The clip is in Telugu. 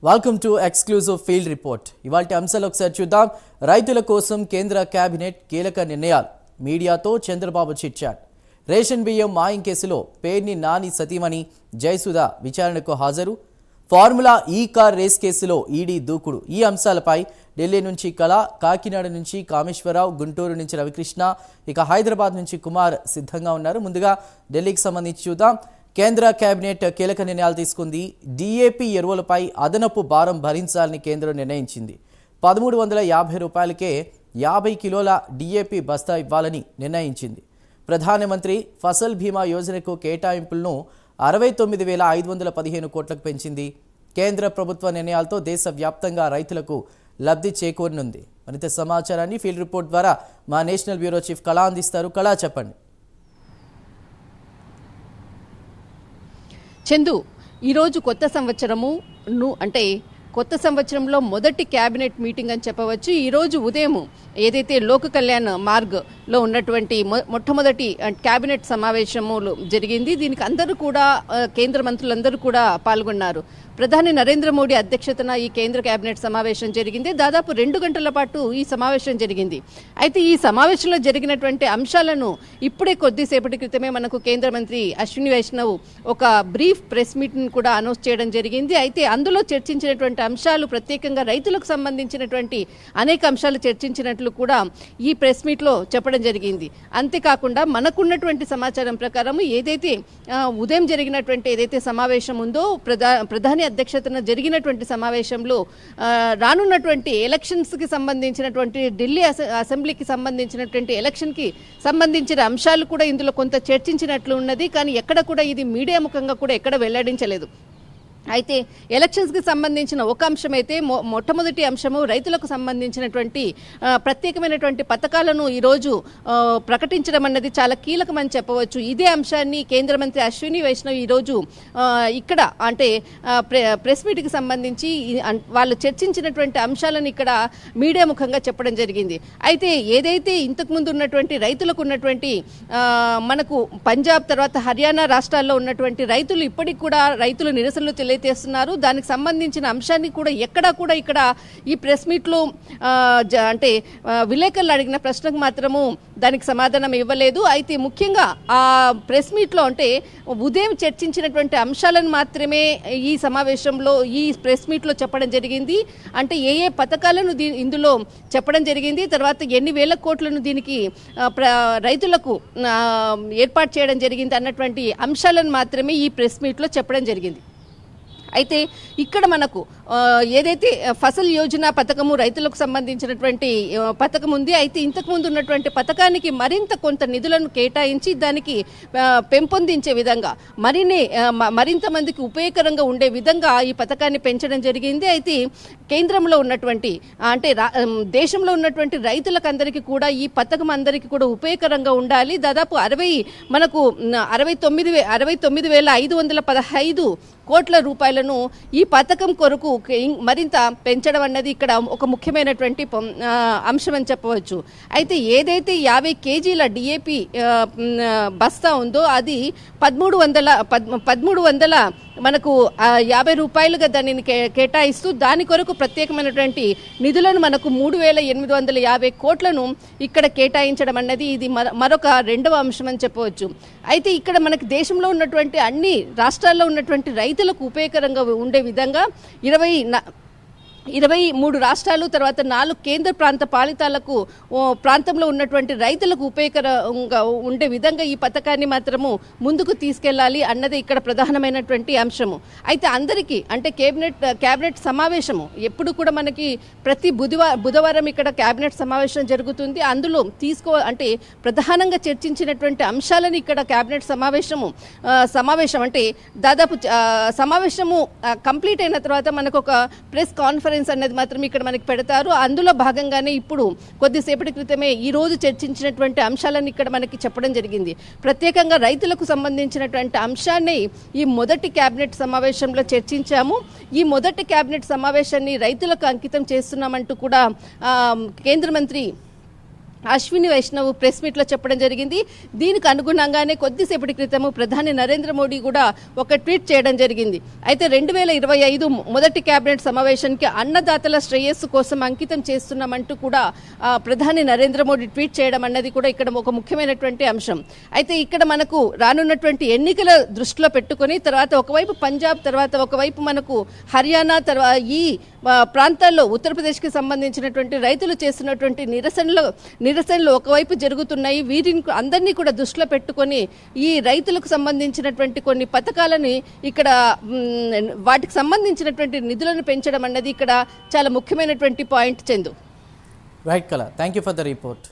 Welcome to exclusive field report. ఇవాల్టి అంశాలు ఒకసారి చూద్దాం. రైతుల కోసం కేంద్ర కేబినెట్ కీలక నిర్ణయాలు. మీడియాతో చంద్రబాబు చిట్చాట్. రేషన్ బియ్యం మాయం కేసులో పేర్ని నాని సతీమణి జయసుధ విచారణకు హాజరు. ఫార్ములా ఈ కార్ రేస్ కేసులో ఈడీ దూకుడు. ఈ అంశాలపై ఢిల్లీ నుంచి కళ, కాకినాడ నుంచి కామేశ్వరరావు, గుంటూరు నుంచి రవికృష్ణ, ఇక హైదరాబాద్ నుంచి కుమార్ సిద్ధంగా ఉన్నారు. ముందుగా ఢిల్లీకి సంబంధించి చూద్దాం. కేంద్ర కేబినెట్ కీలక నిర్ణయాలు తీసుకుంది. డిఏపి ఎరువులపై అదనపు భారం భరించాలని కేంద్రం నిర్ణయించింది. 1350 రూపాయలకే 50 కిలోల డిఏపి బస్తా ఇవ్వాలని నిర్ణయించింది. ప్రధానమంత్రి ఫసల్ బీమా యోజనకు కేటాయింపులను 69,515 కోట్లకు పెంచింది. కేంద్ర ప్రభుత్వ నిర్ణయాలతో దేశవ్యాప్తంగా రైతులకు లబ్ధి చేకూరనుంది. మరింత సమాచారాన్ని ఫీల్డ్ రిపోర్ట్ ద్వారా మా నేషనల్ బ్యూరో చీఫ్ కళా అందిస్తారు. కళా, చెప్పండి. చందు, ఈరోజు కొత్త సంవత్సరంలో మొదటి క్యాబినెట్ మీటింగ్ అని చెప్పవచ్చు. ఈరోజు ఉదయం ఏదైతే లోక కళ్యాణ్ మార్గ్లో ఉన్నటువంటి మొట్టమొదటి క్యాబినెట్ సమావేశములు జరిగింది. దీనికి అందరూ కూడా కేంద్ర మంత్రులందరూ కూడా పాల్గొన్నారు. ప్రధాని నరేంద్ర మోడీ అధ్యక్షతన ఈ కేంద్ర కేబినెట్ సమావేశం జరిగింది. దాదాపు 2 గంటల పాటు ఈ సమావేశం జరిగింది. అయితే ఈ సమావేశంలో జరిగినటువంటి అంశాలను ఇప్పుడే కొద్దిసేపటి క్రితమే మనకు కేంద్ర మంత్రి అశ్విని వైష్ణవ్ ఒక బ్రీఫ్ ప్రెస్ మీట్ని కూడా అనౌన్స్ చేయడం జరిగింది. అయితే అందులో చర్చించినటువంటి అంశాలు, ప్రత్యేకంగా రైతులకు సంబంధించినటువంటి అనేక అంశాలు చర్చించినట్లు కూడా ఈ ప్రెస్ మీట్లో చెప్పడం జరిగింది. అంతేకాకుండా మనకున్నటువంటి సమాచారం ప్రకారం ఏదైతే ఉదయం జరిగినటువంటి ఏదైతే సమావేశం ఉందో, ప్రధాని అధ్యక్షతన జరిగినటువంటి సమావేశంలో రానున్నటువంటి ఎలక్షన్స్కి సంబంధించినటువంటి ఢిల్లీ అసెంబ్లీకి సంబంధించినటువంటి ఎలక్షన్కి సంబంధించిన అంశాలు కూడా ఇందులో కొంత చర్చించినట్లు ఉన్నది. కానీ ఎక్కడ కూడా ఇది మీడియా ముఖంగా కూడా ఎక్కడ వెల్లడించలేదు. అయితే ఎలక్షన్స్కి సంబంధించిన ఒక అంశం అయితే మొట్టమొదటి అంశము రైతులకు సంబంధించినటువంటి ప్రత్యేకమైనటువంటి పథకాలను ఈరోజు ప్రకటించడం అన్నది చాలా కీలకమని చెప్పవచ్చు. ఇదే అంశాన్ని కేంద్ర మంత్రి అశ్విని వైష్ణవ్ ఈరోజు ఇక్కడ అంటే ప్రెస్ మీట్కి సంబంధించి వాళ్ళు చర్చించినటువంటి అంశాలను ఇక్కడ మీడియా ముఖంగా చెప్పడం జరిగింది. అయితే ఏదైతే ఇంతకుముందు ఉన్నటువంటి రైతులకు ఉన్నటువంటి మనకు పంజాబ్ తర్వాత హర్యానా రాష్ట్రాల్లో ఉన్నటువంటి రైతులు ఇప్పటికి కూడా రైతులు నిరసనలు తెలియజేస్తున్నారు. దానికి సంబంధించిన అంశాన్ని కూడా ఎక్కడా కూడా ఇక్కడ ఈ ప్రెస్ మీట్లో అంటే విలేకరులు అడిగిన ప్రశ్నకు మాత్రము దానికి సమాధానం ఇవ్వలేదు. అయితే ముఖ్యంగా ఆ ప్రెస్ మీట్లో అంటే ఉదయం చర్చించినటువంటి అంశాలను మాత్రమే ఈ సమావేశంలో ఈ ప్రెస్ మీట్లో చెప్పడం జరిగింది. అంటే ఏ పథకాలను ఇందులో చెప్పడం జరిగింది, తర్వాత ఎన్ని వేల కోట్లను దీనికి రైతులకు ఏర్పాటు చేయడం జరిగింది అన్నటువంటి అంశాలను మాత్రమే ఈ ప్రెస్ మీట్లో చెప్పడం జరిగింది. అయితే ఇక్కడ మనకు ఏదైతే ఫసల్ యోజన పథకము రైతులకు సంబంధించినటువంటి పథకం ఉంది. అయితే ఇంతకుముందు ఉన్నటువంటి పథకానికి మరింత కొంత నిధులను కేటాయించి దానికి పెంపొందించే విధంగా మరింత మందికి ఉపయోగకరంగా ఉండే విధంగా ఈ పథకాన్ని పెంచడం జరిగింది. అయితే కేంద్రంలో ఉన్నటువంటి అంటే దేశంలో ఉన్నటువంటి రైతులకు అందరికీ కూడా ఈ పథకం అందరికీ కూడా ఉపయోగకరంగా ఉండాలి. దాదాపు 69,515 కోట్ల రూపాయలను ఈ పథకం కొరకు మరింత పెంచడం అన్నది ఇక్కడ ఒక ముఖ్యమైనటువంటి అంశం అని చెప్పవచ్చు. అయితే ఏదైతే 50 కేజీల డిఏపి బస్తా ఉందో అది 1300 మనకు 50 రూపాయలుగా దానిని కేటాయిస్తూ దాని కొరకు ప్రత్యేకమైనటువంటి నిధులను మనకు 3,850 కోట్లను ఇక్కడ కేటాయించడం అన్నది ఇది మరొక రెండవ అంశం అని చెప్పవచ్చు. అయితే ఇక్కడ మనకి దేశంలో ఉన్నటువంటి అన్ని రాష్ట్రాల్లో ఉన్నటువంటి రైతులకు ఉపయోగకరంగా ఉండే విధంగా 23 రాష్ట్రాలు తర్వాత 4 కేంద్ర ప్రాంత పాలితాలకు ప్రాంతంలో ఉన్నటువంటి రైతులకు ఉపయోగకరంగా ఉండే విధంగా ఈ పథకాన్ని మాత్రము ముందుకు తీసుకెళ్లాలి అన్నది ఇక్కడ ప్రధానమైనటువంటి అంశము. అయితే అందరికీ అంటే కేబినెట్ సమావేశము ఎప్పుడు కూడా మనకి ప్రతి బుధవారం ఇక్కడ కేబినెట్ సమావేశం జరుగుతుంది. అందులో అంటే ప్రధానంగా చర్చించినటువంటి అంశాలను ఇక్కడ కేబినెట్ సమావేశం అంటే దాదాపు సమావేశము కంప్లీట్ అయిన తర్వాత మనకు ఒక ప్రెస్ కాన్ఫరెన్స్ అనేది మాత్రం ఇక్కడ మనకి పెడతారు. అందులో భాగంగానే ఇప్పుడు కొద్దిసేపటి క్రితమే ఈ రోజు చర్చించినటువంటి అంశాలను ఇక్కడ మనకి చెప్పడం జరిగింది. ప్రత్యేకంగా రైతులకు సంబంధించినటువంటి అంశాన్ని ఈ మొదటి కేబినెట్ సమావేశంలో చర్చించాము. ఈ మొదటి కేబినెట్ సమావేశాన్ని రైతులకు అంకితం చేస్తున్నామంటూ కూడా కేంద్ర మంత్రి అశ్విని వైష్ణవ్ ప్రెస్ మీట్లో చెప్పడం జరిగింది. దీనికి అనుగుణంగానే కొద్దిసేపటి క్రితము ప్రధాని నరేంద్ర మోడీ కూడా ఒక ట్వీట్ చేయడం జరిగింది. అయితే 2025 మొదటి కేబినెట్ సమావేశానికి అన్నదాతల శ్రేయస్సు కోసం అంకితం చేస్తున్నామంటూ కూడా ప్రధాని నరేంద్ర మోడీ ట్వీట్ చేయడం అన్నది కూడా ఇక్కడ ఒక ముఖ్యమైనటువంటి అంశం. అయితే ఇక్కడ మనకు రానున్నటువంటి ఎన్నికల దృష్టిలో పెట్టుకొని తర్వాత ఒకవైపు పంజాబ్, తర్వాత ఒకవైపు మనకు హర్యానా, తర్వాత ఈ ప్రాంతాల్లో ఉత్తరప్రదేశ్కి సంబంధించినటువంటి రైతులు చేస్తున్నటువంటి నిరసనలు ఒకవైపు జరుగుతున్నాయి. వీరిని అందరినీ కూడా దృష్టిలో పెట్టుకొని ఈ రైతులకు సంబంధించినటువంటి కొన్ని పథకాలని ఇక్కడ వాటికి సంబంధించినటువంటి నిధులను పెంచడం అన్నది ఇక్కడ చాలా ముఖ్యమైనటువంటి పాయింట్. చందు. రైట్ కళ, thank you for the report.